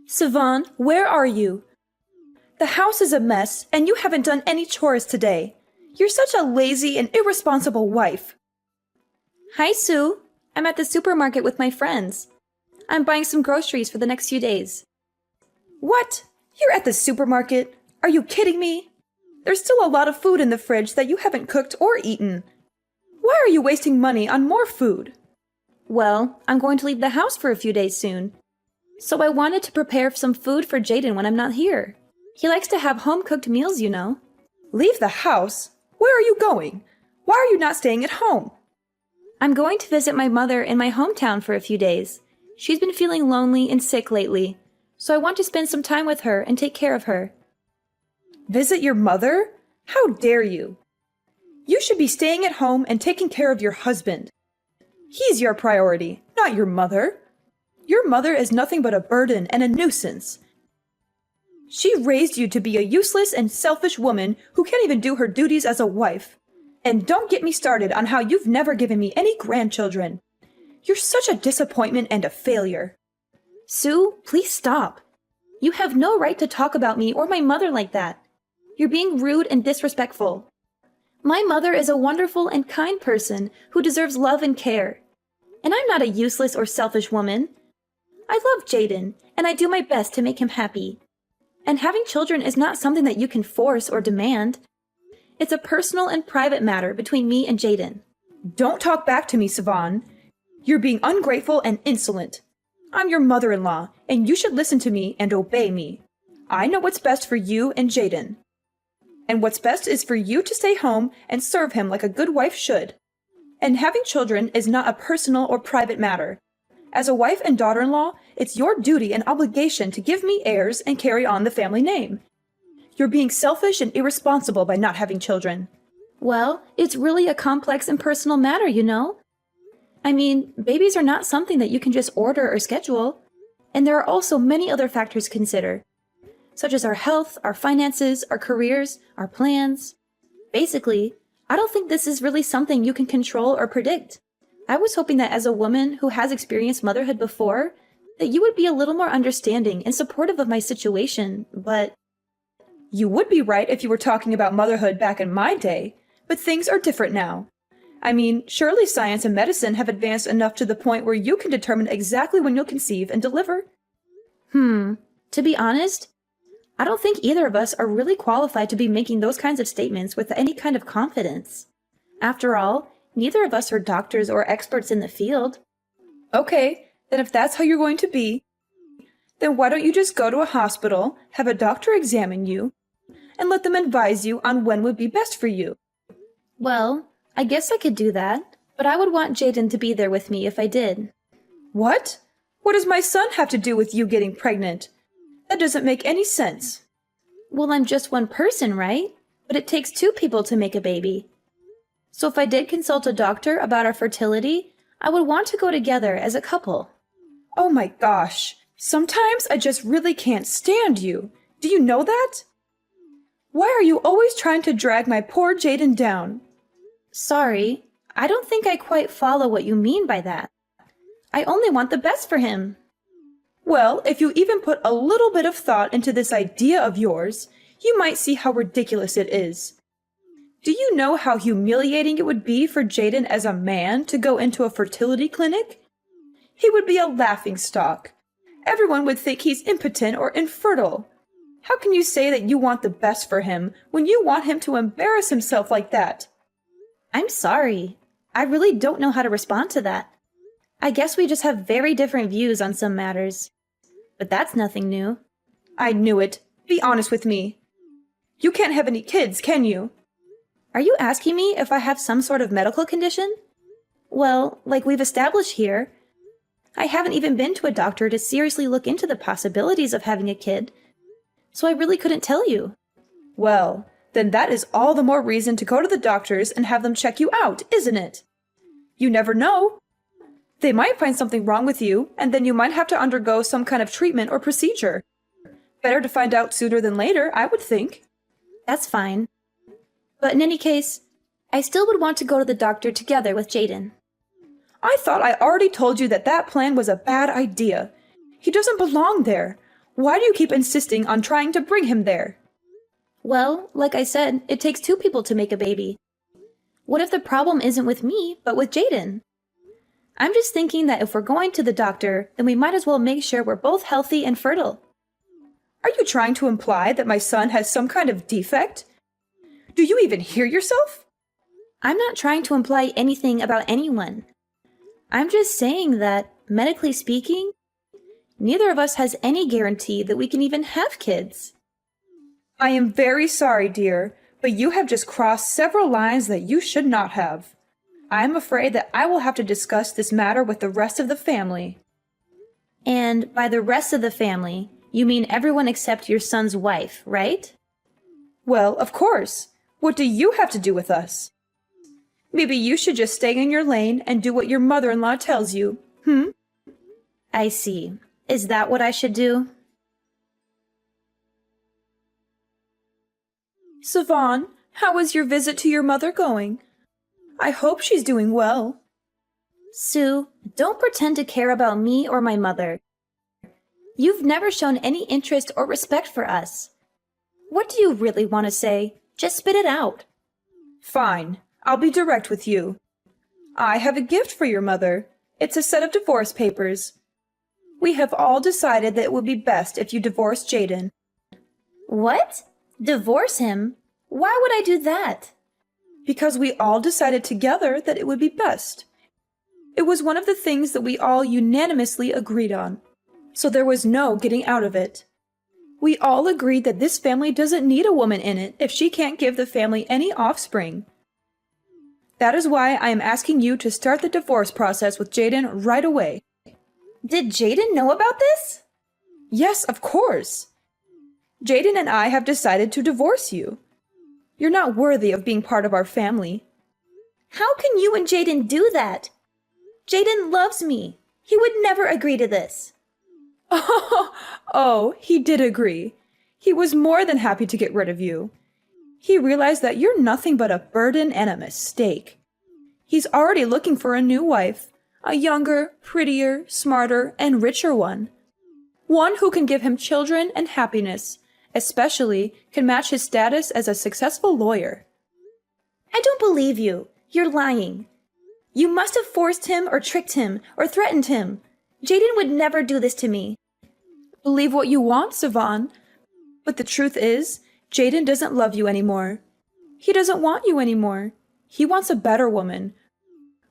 Savan, where are you? The house is a mess, and you haven't done any chores today. You're such a lazy and irresponsible wife. Hi, Sue. I'm at the supermarket with my friends. I'm buying some groceries for the next few days. What? You're at the supermarket? Are you kidding me? There's still a lot of food in the fridge that you haven't cooked or eaten. Why are you wasting money on more food? Well, I'm going to leave the house for a few days soon. So I wanted to prepare some food for Jaden when I'm not here. He likes to have home-cooked meals, you know. Leave the house? Where are you going? Why are you not staying at home? I'm going to visit my mother in my hometown for a few days. She's been feeling lonely and sick lately, so I want to spend some time with her and take care of her. Visit your mother? How dare you? You should be staying at home and taking care of your husband. He's your priority, not your mother. Your mother is nothing but a burden and a nuisance. She raised you to be a useless and selfish woman who can't even do her duties as a wife. And don't get me started on how you've never given me any grandchildren. You're such a disappointment and a failure. Sue, please stop. You have no right to talk about me or my mother like that. You're being rude and disrespectful. My mother is a wonderful and kind person who deserves love and care. And I'm not a useless or selfish woman. I love Jaden, and I do my best to make him happy. And having children is not something that you can force or demand. It's a personal and private matter between me and Jaden. Don't talk back to me, Savan. You're being ungrateful and insolent. I'm your mother-in-law, and you should listen to me and obey me. I know what's best for you and Jaden. And what's best is for you to stay home and serve him like a good wife should. And having children is not a personal or private matter. As a wife and daughter-in-law, it's your duty and obligation to give me heirs and carry on the family name. You're being selfish and irresponsible by not having children. Well, it's really a complex and personal matter, you know? I mean, babies are not something that you can just order or schedule. And there are also many other factors to consider, such as our health, our finances, our careers, our plans. Basically, I don't think this is really something you can control or predict. I was hoping that as a woman who has experienced motherhood before, that you would be a little more understanding and supportive of my situation, but... You would be right if you were talking about motherhood back in my day, but things are different now. I mean, surely science and medicine have advanced enough to the point where you can determine exactly when you'll conceive and deliver. To be honest, I don't think either of us are really qualified to be making those kinds of statements with any kind of confidence. After all, neither of us are doctors or experts in the field. Okay, then if that's how you're going to be, then why don't you just go to a hospital, have a doctor examine you, and let them advise you on when would be best for you? Well, I guess I could do that, but I would want Jaden to be there with me if I did. What? What does my son have to do with you getting pregnant? That doesn't make any sense. Well, I'm just one person, right? But it takes two people to make a baby. So if I did consult a doctor about our fertility, I would want to go together as a couple. Oh my gosh. Sometimes I just really can't stand you. Do you know that? Why are you always trying to drag my poor Jaden down? Sorry, I don't think I quite follow what you mean by that. I only want the best for him. Well, if you even put a little bit of thought into this idea of yours, you might see how ridiculous it is. Do you know how humiliating it would be for Jaden as a man to go into a fertility clinic? He would be a laughingstock. Everyone would think he's impotent or infertile. How can you say that you want the best for him when you want him to embarrass himself like that? I'm sorry. I really don't know how to respond to that. I guess we just have very different views on some matters. But that's nothing new. I knew it. Be honest with me. You can't have any kids, can you? Are you asking me if I have some sort of medical condition? Well, like we've established here, I haven't even been to a doctor to seriously look into the possibilities of having a kid, so I really couldn't tell you. Well, then that is all the more reason to go to the doctors and have them check you out, isn't it? You never know. They might find something wrong with you, and then you might have to undergo some kind of treatment or procedure. Better to find out sooner than later, I would think. That's fine. But in any case, I still would want to go to the doctor together with Jaden. I thought I already told you that that plan was a bad idea. He doesn't belong there. Why do you keep insisting on trying to bring him there? Well, like I said, it takes two people to make a baby. What if the problem isn't with me, but with Jaden? I'm just thinking that if we're going to the doctor, then we might as well make sure we're both healthy and fertile. Are you trying to imply that my son has some kind of defect? Do you even hear yourself? I'm not trying to imply anything about anyone. I'm just saying that, medically speaking, neither of us has any guarantee that we can even have kids. I am very sorry, dear, but you have just crossed several lines that you should not have. I am afraid that I will have to discuss this matter with the rest of the family. And by the rest of the family, you mean everyone except your son's wife, right? Well, of course. What do you have to do with us? Maybe you should just stay in your lane and do what your mother-in-law tells you, I see. Is that what I should do? Savon, how is your visit to your mother going? I hope she's doing well. Sue, don't pretend to care about me or my mother. You've never shown any interest or respect for us. What do you really want to say? Just spit it out. Fine, I'll be direct with you. I have a gift for your mother. It's a set of divorce papers. We have all decided that it would be best if you divorced Jaden. What? Divorce him? Why would I do that? Because we all decided together that it would be best. It was one of the things that we all unanimously agreed on, so there was no getting out of it. We all agreed that this family doesn't need a woman in it if she can't give the family any offspring. That is why I am asking you to start the divorce process with Jaden right away. Did Jaden know about this? Yes, of course. Jaden and I have decided to divorce you. You're not worthy of being part of our family. How can you and Jaden do that? Jaden loves me. He would never agree to this. Oh, he did agree. He was more than happy to get rid of you. He realized that you're nothing but a burden and a mistake. He's already looking for a new wife, a younger, prettier, smarter, and richer one. One who can give him children and happiness, especially can match his status as a successful lawyer. I don't believe you. You're lying. You must have forced him or tricked him or threatened him. Jaden would never do this to me. Believe what you want, Savon. But the truth is, Jaden doesn't love you anymore. He doesn't want you anymore. He wants a better woman,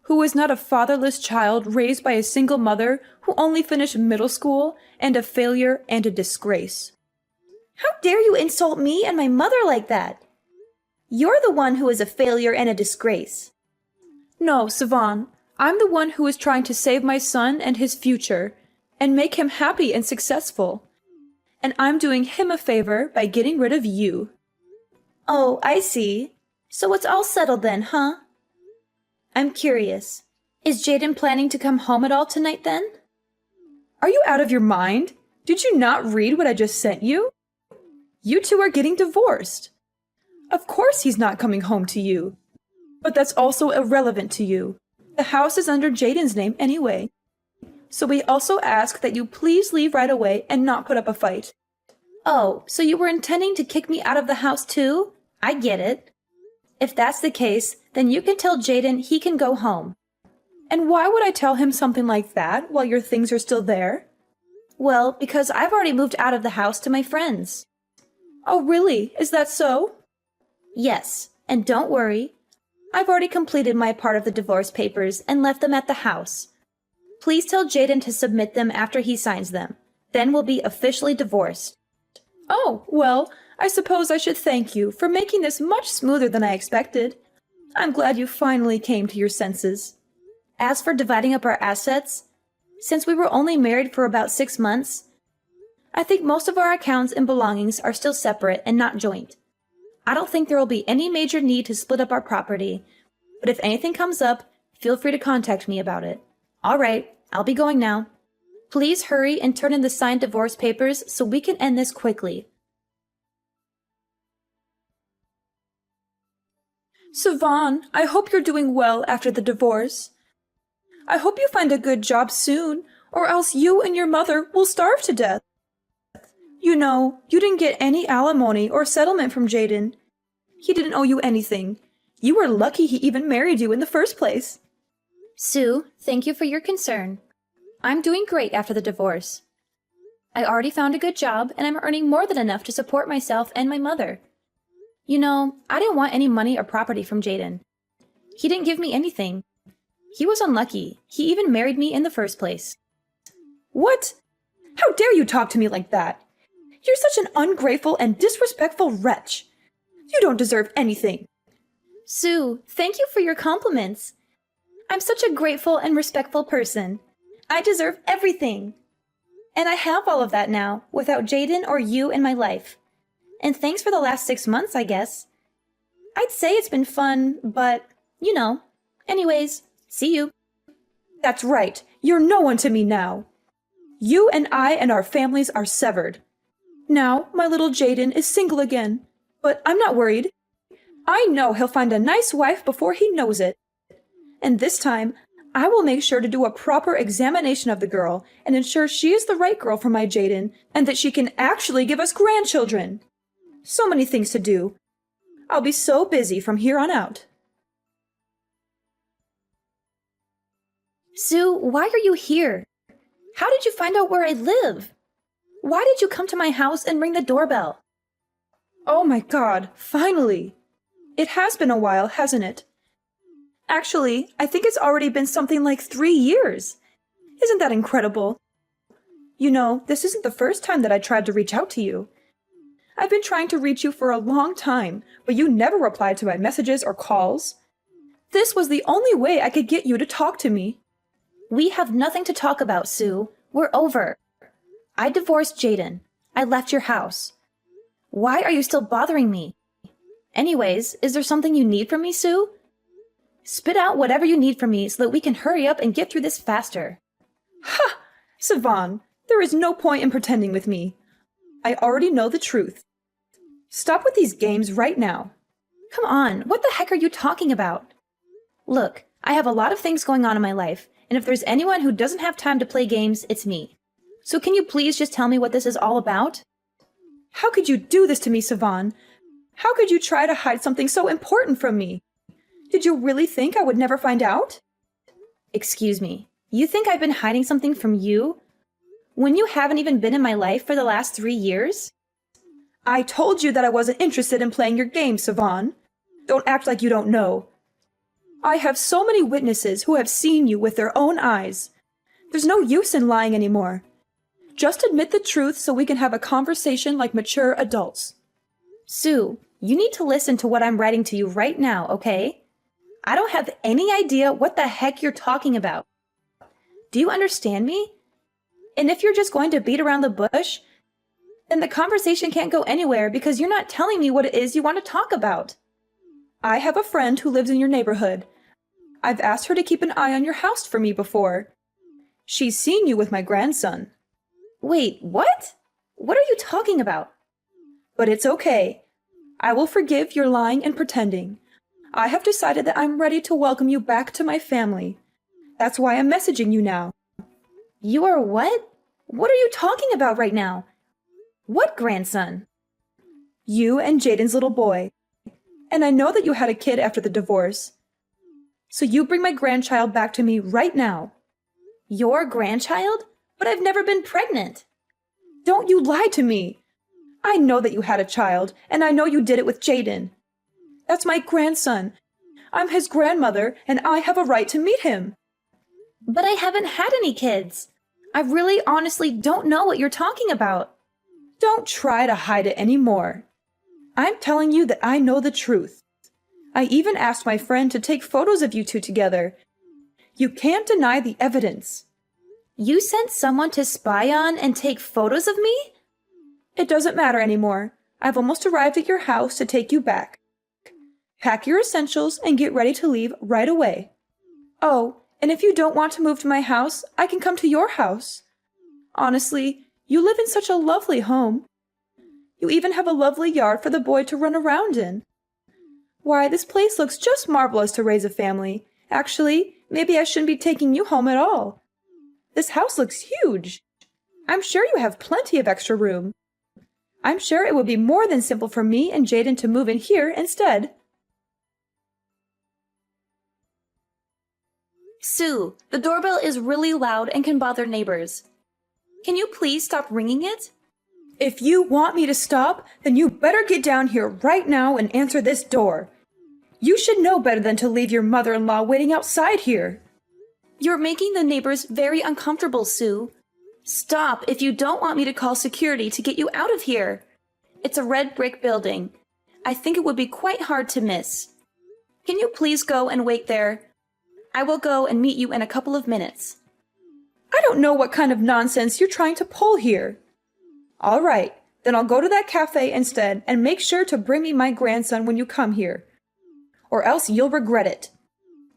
who is not a fatherless child raised by a single mother who only finished middle school and a failure and a disgrace. How dare you insult me and my mother like that? You're the one who is a failure and a disgrace. No, Savon, I'm the one who is trying to save my son and his future and make him happy and successful. And I'm doing him a favor by getting rid of you. Oh, I see. So it's all settled then, huh? I'm curious. Is Jaden planning to come home at all tonight then? Are you out of your mind? Did you not read what I just sent you? You two are getting divorced. Of course he's not coming home to you. But that's also irrelevant to you. The house is under Jaden's name anyway. So we also ask that you please leave right away and not put up a fight. Oh, so you were intending to kick me out of the house too? I get it. If that's the case, then you can tell Jaden he can go home. And why would I tell him something like that while your things are still there? Well, because I've already moved out of the house to my friends. Oh, really? Is that so? Yes, and don't worry. I've already completed my part of the divorce papers and left them at the house. Please tell Jaden to submit them after he signs them. Then we'll be officially divorced. Oh, well, I suppose I should thank you for making this much smoother than I expected. I'm glad you finally came to your senses. As for dividing up our assets, since we were only married for about 6 months, I think most of our accounts and belongings are still separate and not joint. I don't think there will be any major need to split up our property, but if anything comes up, feel free to contact me about it. All right, I'll be going now. Please hurry and turn in the signed divorce papers so we can end this quickly. Savon, I hope you're doing well after the divorce. I hope you find a good job soon, or else you and your mother will starve to death. You know, you didn't get any alimony or settlement from Jaden. He didn't owe you anything. You were lucky he even married you in the first place. Sue, thank you for your concern. I'm doing great after the divorce. I already found a good job, and I'm earning more than enough to support myself and my mother. You know, I didn't want any money or property from Jaden. He didn't give me anything. He was unlucky. He even married me in the first place. What? How dare you talk to me like that? You're such an ungrateful and disrespectful wretch. You don't deserve anything. Sue, thank you for your compliments. I'm such a grateful and respectful person. I deserve everything. And I have all of that now, without Jaden or you in my life. And thanks for the last 6 months, I guess. I'd say it's been fun, but, you know. Anyways, see you. That's right. You're no one to me now. You and I and our families are severed. Now, my little Jaden is single again. But I'm not worried. I know he'll find a nice wife before he knows it. And this time, I will make sure to do a proper examination of the girl and ensure she is the right girl for my Jaden and that she can actually give us grandchildren. So many things to do. I'll be so busy from here on out. Sue, why are you here? How did you find out where I live? Why did you come to my house and ring the doorbell? Oh my God, finally! It has been a while, hasn't it? Actually, I think it's already been something like 3 years. Isn't that incredible? You know, this isn't the first time that I tried to reach out to you. I've been trying to reach you for a long time, but you never replied to my messages or calls. This was the only way I could get you to talk to me. We have nothing to talk about, Sue. We're over. I divorced Jaden. I left your house. Why are you still bothering me? Anyways, is there something you need from me, Sue? Spit out whatever you need from me so that we can hurry up and get through this faster. Ha! Siobhan, there is no point in pretending with me. I already know the truth. Stop with these games right now. Come on, what the heck are you talking about? Look, I have a lot of things going on in my life, and if there's anyone who doesn't have time to play games, it's me. So can you please just tell me what this is all about? How could you do this to me, Siobhan? How could you try to hide something so important from me? Did you really think I would never find out? Excuse me, you think I've been hiding something from you? When you haven't even been in my life for the last 3 years? I told you that I wasn't interested in playing your game, Siobhan. Don't act like you don't know. I have so many witnesses who have seen you with their own eyes. There's no use in lying anymore. Just admit the truth so we can have a conversation like mature adults. Sue, you need to listen to what I'm writing to you right now, okay? I don't have any idea what the heck you're talking about. Do you understand me? And if you're just going to beat around the bush, then the conversation can't go anywhere because you're not telling me what it is you want to talk about. I have a friend who lives in your neighborhood. I've asked her to keep an eye on your house for me before. She's seen you with my grandson. Wait, what? What are you talking about? But it's okay. I will forgive your lying and pretending. I have decided that I'm ready to welcome you back to my family. That's why I'm messaging you now. You are what? What are you talking about right now? What grandson? You and Jaden's little boy. And I know that you had a kid after the divorce. So you bring my grandchild back to me right now. Your grandchild? But I've never been pregnant. Don't you lie to me. I know that you had a child, and I know you did it with Jaden. That's my grandson. I'm his grandmother, and I have a right to meet him. But I haven't had any kids. I really honestly don't know what you're talking about. Don't try to hide it anymore. I'm telling you that I know the truth. I even asked my friend to take photos of you two together. You can't deny the evidence. You sent someone to spy on and take photos of me? It doesn't matter anymore. I've almost arrived at your house to take you back. Pack your essentials and get ready to leave right away. Oh, and if you don't want to move to my house, I can come to your house. Honestly, you live in such a lovely home. You even have a lovely yard for the boy to run around in. Why, this place looks just marvelous to raise a family. Actually, maybe I shouldn't be taking you home at all. This house looks huge. I'm sure you have plenty of extra room. I'm sure it would be more than simple for me and Jaden to move in here instead. Sue, the doorbell is really loud and can bother neighbors. Can you please stop ringing it? If you want me to stop, then you better get down here right now and answer this door. You should know better than to leave your mother-in-law waiting outside here. You're making the neighbors very uncomfortable, Sue. Stop if you don't want me to call security to get you out of here. It's a red brick building. I think it would be quite hard to miss. Can you please go and wait there? I will go and meet you in a couple of minutes. I don't know what kind of nonsense you're trying to pull here. All right, then I'll go to that cafe instead and make sure to bring me my grandson when you come here. Or else you'll regret it.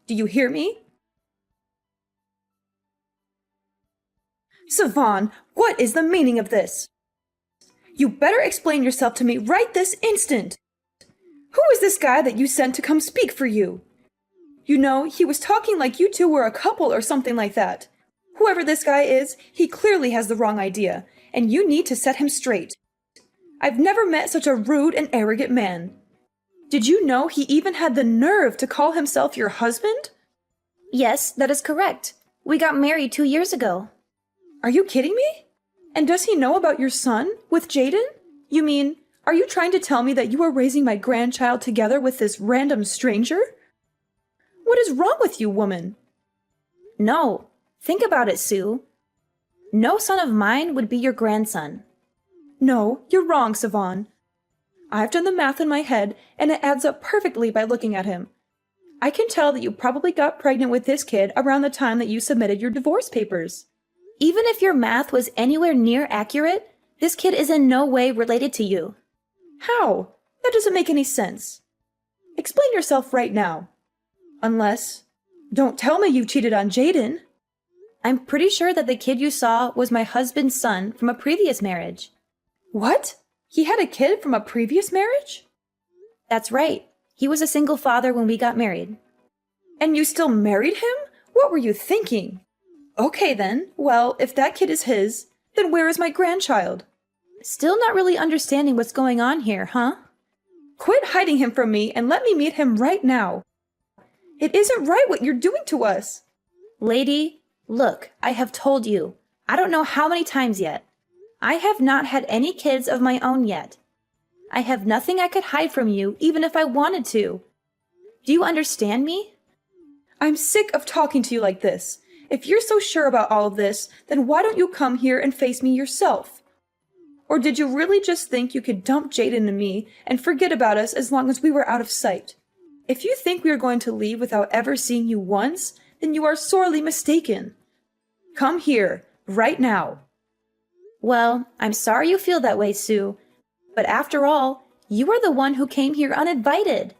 Do you hear me? Savon, what is the meaning of this? You better explain yourself to me right this instant. Who is this guy that you sent to come speak for you? You know, he was talking like you two were a couple or something like that. Whoever this guy is, he clearly has the wrong idea, and you need to set him straight. I've never met such a rude and arrogant man. Did you know he even had the nerve to call himself your husband? Yes, that is correct. We got married 2 years ago. Are you kidding me? And does he know about your son with Jaden? You mean, are you trying to tell me that you are raising my grandchild together with this random stranger? What is wrong with you, woman? No. Think about it, Sue. No son of mine would be your grandson. No, you're wrong, Savon. I've done the math in my head, and it adds up perfectly by looking at him. I can tell that you probably got pregnant with this kid around the time that you submitted your divorce papers. Even if your math was anywhere near accurate, this kid is in no way related to you. How? That doesn't make any sense. Explain yourself right now. Unless, don't tell me you cheated on Jaden. I'm pretty sure that the kid you saw was my husband's son from a previous marriage. What? He had a kid from a previous marriage? That's right. He was a single father when we got married. And you still married him? What were you thinking? Okay then, well, if that kid is his, then where is my grandchild? Still not really understanding what's going on here, huh? Quit hiding him from me and let me meet him right now. It isn't right what you're doing to us. Lady, look, I have told you. I don't know how many times yet. I have not had any kids of my own yet. I have nothing I could hide from you, even if I wanted to. Do you understand me? I'm sick of talking to you like this. If you're so sure about all of this, then why don't you come here and face me yourself? Or did you really just think you could dump Jaden and me and forget about us as long as we were out of sight? If you think we are going to leave without ever seeing you once, then you are sorely mistaken. Come here, right now. Well, I'm sorry you feel that way, Sue. But after all, you are the one who came here uninvited.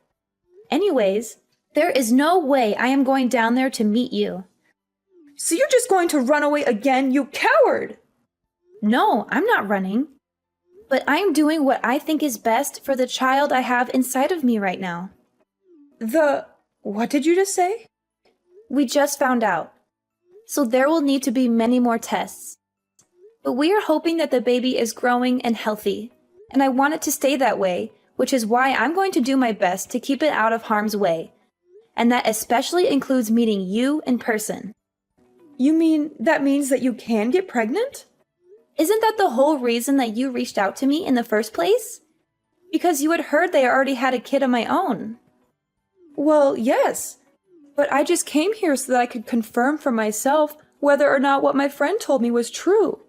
Anyways, there is no way I am going down there to meet you. So you're just going to run away again, you coward! No, I'm not running. But I'm doing what I think is best for the child I have inside of me right now. What did you just say? We just found out. So there will need to be many more tests. But we are hoping that the baby is growing and healthy. And I want it to stay that way, which is why I'm going to do my best to keep it out of harm's way. And that especially includes meeting you in person. You mean that means that you can get pregnant? Isn't that the whole reason that you reached out to me in the first place? Because you had heard that I already had a kid of my own. Well, yes. But I just came here so that I could confirm for myself whether or not what my friend told me was true.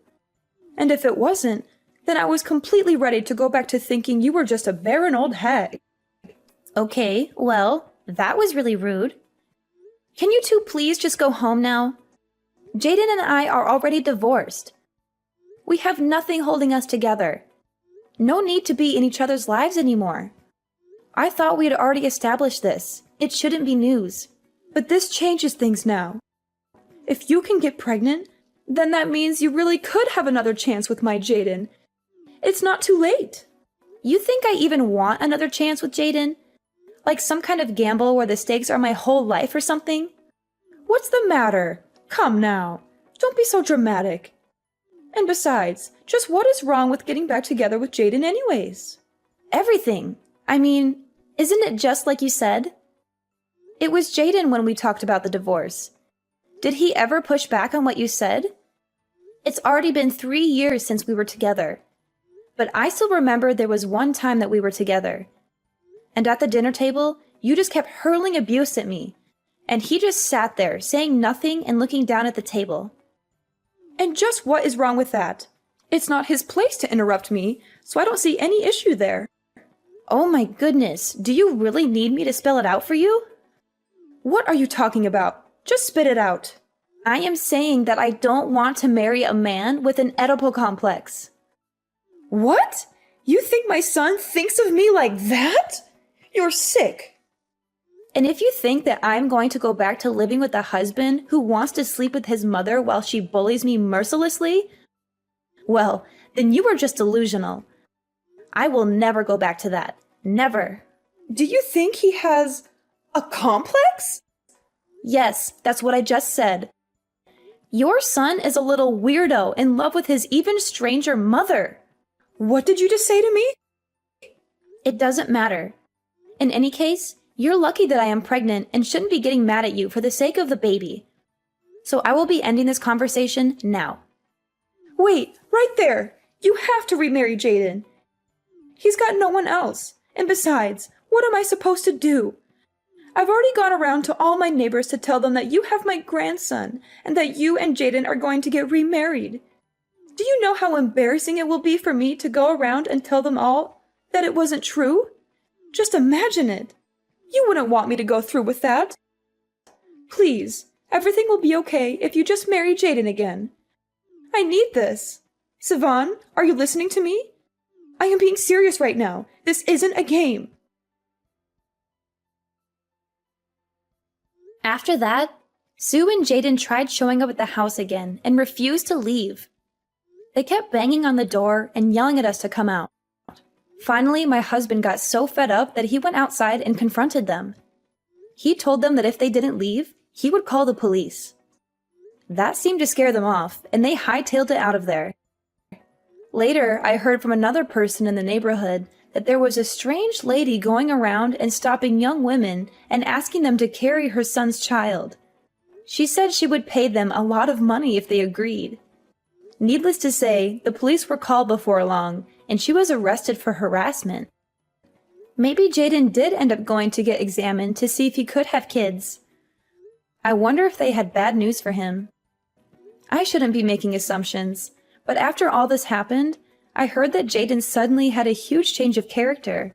And if it wasn't, then I was completely ready to go back to thinking you were just a barren old hag. Okay, well, that was really rude. Can you two please just go home now? Jaden and I are already divorced. We have nothing holding us together. No need to be in each other's lives anymore. I thought we had already established this. It shouldn't be news. But this changes things now. If you can get pregnant, then that means you really could have another chance with my Jaden. It's not too late. You think I even want another chance with Jaden? Like some kind of gamble where the stakes are my whole life or something? What's the matter? Come now. Don't be so dramatic. And besides, Just what is wrong with getting back together with Jaden anyways? Everything. I mean, isn't it just like you said? It was Jaden when we talked about the divorce. Did he ever push back on what you said? It's already been 3 years since we were together. But I still remember there was one time that we were together. And at the dinner table, you just kept hurling abuse at me. And he just sat there, saying nothing and looking down at the table. And just what is wrong with that? It's not his place to interrupt me, so I don't see any issue there. Oh my goodness, do you really need me to spell it out for you? What are you talking about? Just spit it out. I am saying that I don't want to marry a man with an Oedipal complex. What? You think my son thinks of me like that? You're sick. And if you think that I'm going to go back to living with a husband who wants to sleep with his mother while she bullies me mercilessly, well, then you are just delusional. I will never go back to that. Never. Do you think he has a complex? Yes, that's what I just said. Your son is a little weirdo in love with his even stranger mother. What did you just say to me? It doesn't matter. In any case, you're lucky that I am pregnant and shouldn't be getting mad at you for the sake of the baby. So I will be ending this conversation now. Wait, right there. You have to remarry Jaden. He's got no one else. And besides, what am I supposed to do? I've already gone around to all my neighbors to tell them that you have my grandson and that you and Jaden are going to get remarried. Do you know how embarrassing it will be for me to go around and tell them all that it wasn't true? Just imagine it. You wouldn't want me to go through with that. Please, everything will be okay if you just marry Jaden again. I need this. Sivan, are you listening to me? I am being serious right now. This isn't a game. After that, Sue and Jaden tried showing up at the house again and refused to leave. They kept banging on the door and yelling at us to come out. Finally, my husband got so fed up that he went outside and confronted them. He told them that if they didn't leave, he would call the police. That seemed to scare them off, and they hightailed it out of there. Later, I heard from another person in the neighborhood that there was a strange lady going around and stopping young women and asking them to carry her son's child. She said she would pay them a lot of money if they agreed. Needless to say, the police were called before long, and she was arrested for harassment. Maybe Jaden did end up going to get examined to see if he could have kids. I wonder if they had bad news for him. I shouldn't be making assumptions, but after all this happened, I heard that Jaden suddenly had a huge change of character.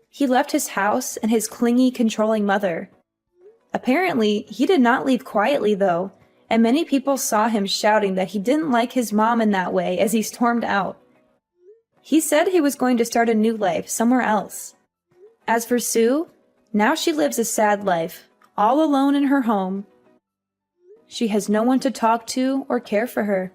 He left his house and his clingy, controlling mother. Apparently, he did not leave quietly, though, and many people saw him shouting that he didn't like his mom in that way as he stormed out. He said he was going to start a new life somewhere else. As for Sue, now she lives a sad life, all alone in her home. She has no one to talk to or care for her.